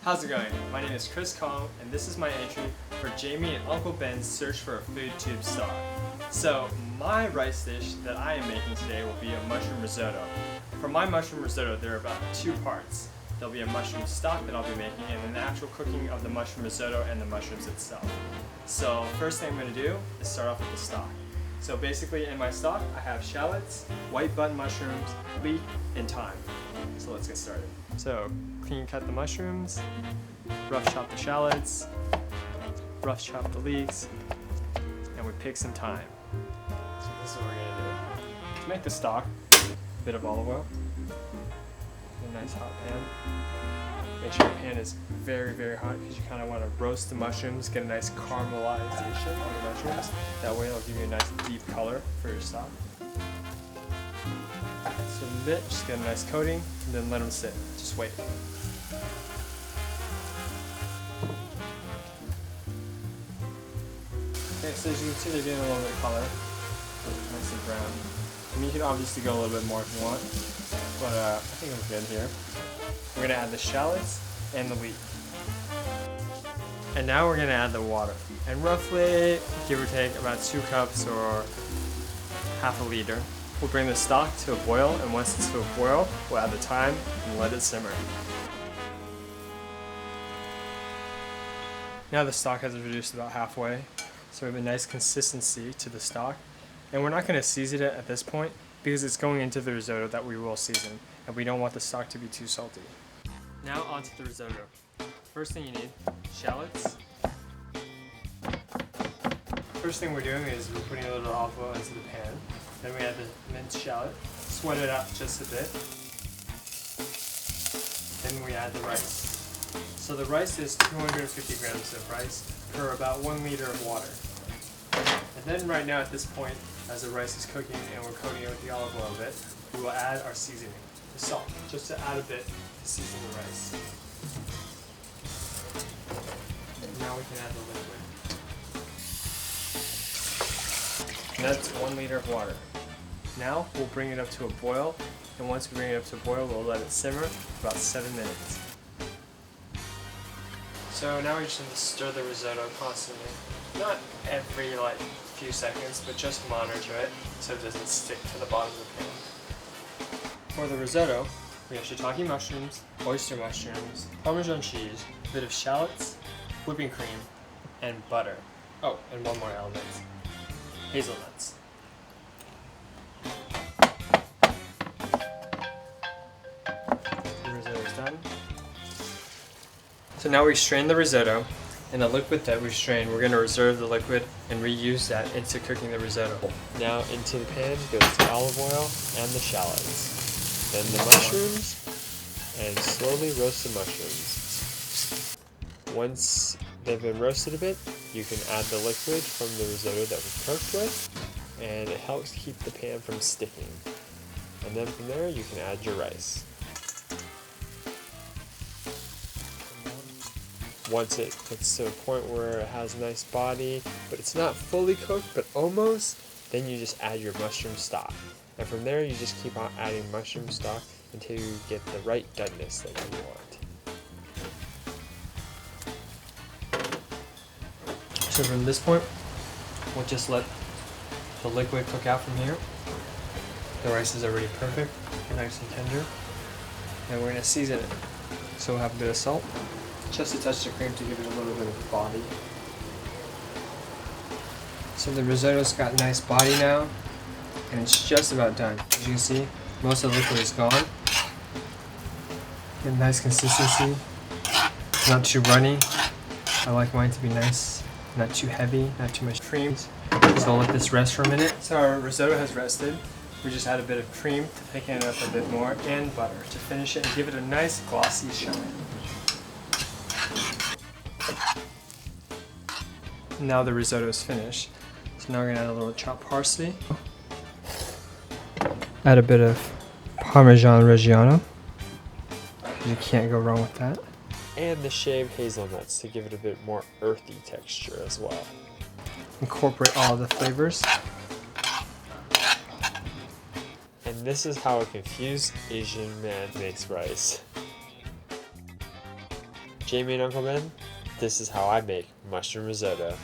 How's it going? My name is Chris Kong, and this is my entry for Jamie and Uncle Ben's search for a food tube star. So, my rice dish that I am making today will be a mushroom risotto. For my mushroom risotto, there are about 2 parts. There'll be a mushroom stock that I'll be making, and then the actual cooking of the mushroom risotto and the mushrooms itself. So, first thing I'm going to do is start off with the stock. So basically in my stock, I have shallots, white button mushrooms, leek, and thyme. So let's get started. So clean cut the mushrooms, rough chop the shallots, rough chop the leeks, and we pick some thyme. So this is what we're gonna do. To make the stock, a bit of olive oil, a nice hot pan. Make sure the pan is very, very hot because you kind of want to roast the mushrooms, get a nice caramelization on the mushrooms. That way it'll give you a nice deep color for your stock. So a bit, just get a nice coating, and then let them sit. Just wait. Okay, so as you can see, they're getting a little bit of color, nice and brown. I mean, you can obviously go a little bit more if you want, but I think I'm good here. We're going to add the shallots and the leek. And now we're going to add the water. And roughly, give or take, about 2 cups or half a liter. We'll bring the stock to a boil, and once it's to a boil, we'll add the thyme and let it simmer. Now the stock has reduced about halfway, so we have a nice consistency to the stock. And we're not going to season it at this point because it's going into the risotto that we will season, and we don't want the stock to be too salty. Now onto the risotto. First thing you need, shallots. First thing we're doing is we're putting a little olive oil into the pan. Then we add the minced shallot, sweat it out just a bit. Then we add the rice. So the rice is 250 grams of rice per about 1 liter of water. And then right now at this point, as the rice is cooking and we're coating it with the olive oil a bit, we will add our seasoning, the salt, just to add a bit to season the rice. And now we can add the liquid. And that's 1 liter of water. Now we'll bring it up to a boil, and once we bring it up to a boil, we'll let it simmer for about 7 minutes. So now we just need to stir the risotto constantly. Not every few seconds, but just monitor it so it doesn't stick to the bottom of the pan. For the risotto, we have shiitake mushrooms, oyster mushrooms, Parmesan cheese, a bit of shallots, whipping cream, and butter. Oh, and one more element, hazelnuts. The risotto is done. So now we strain the risotto, and the liquid that we strained, we're going to reserve the liquid and reuse that into cooking the risotto. Now into the pan goes the olive oil and the shallots, then the mushrooms, and slowly roast the mushrooms. Once they've been roasted a bit, you can add the liquid from the risotto that we cooked with, and it helps keep the pan from sticking. And then from there, you can add your rice. Once it gets to a point where it has a nice body, but it's not fully cooked, but almost, then you just add your mushroom stock. And from there, you just keep on adding mushroom stock until you get the right doneness that you want. So from this point, we'll just let the liquid cook out from here. The rice is already perfect, nice and tender. And we're going to season it. So we'll have a bit of salt, just a touch of cream to give it a little bit of body. So the risotto's got a nice body now, and it's just about done. As you can see, most of the liquid is gone. Get a nice consistency, not too runny. I like mine to be nice, not too heavy, not too much cream. So I'll let this rest for a minute. So our risotto has rested. We just add a bit of cream to thicken it up a bit more, and butter to finish it and give it a nice glossy shine. Now the risotto is finished. So now we're going to add a little chopped parsley. Add a bit of Parmesan Reggiano. You can't go wrong with that. And the shaved hazelnuts to give it a bit more earthy texture as well. Incorporate all the flavors. And this is how a confused Asian man makes rice. Jamie and Uncle Ben, this is how I make mushroom risotto.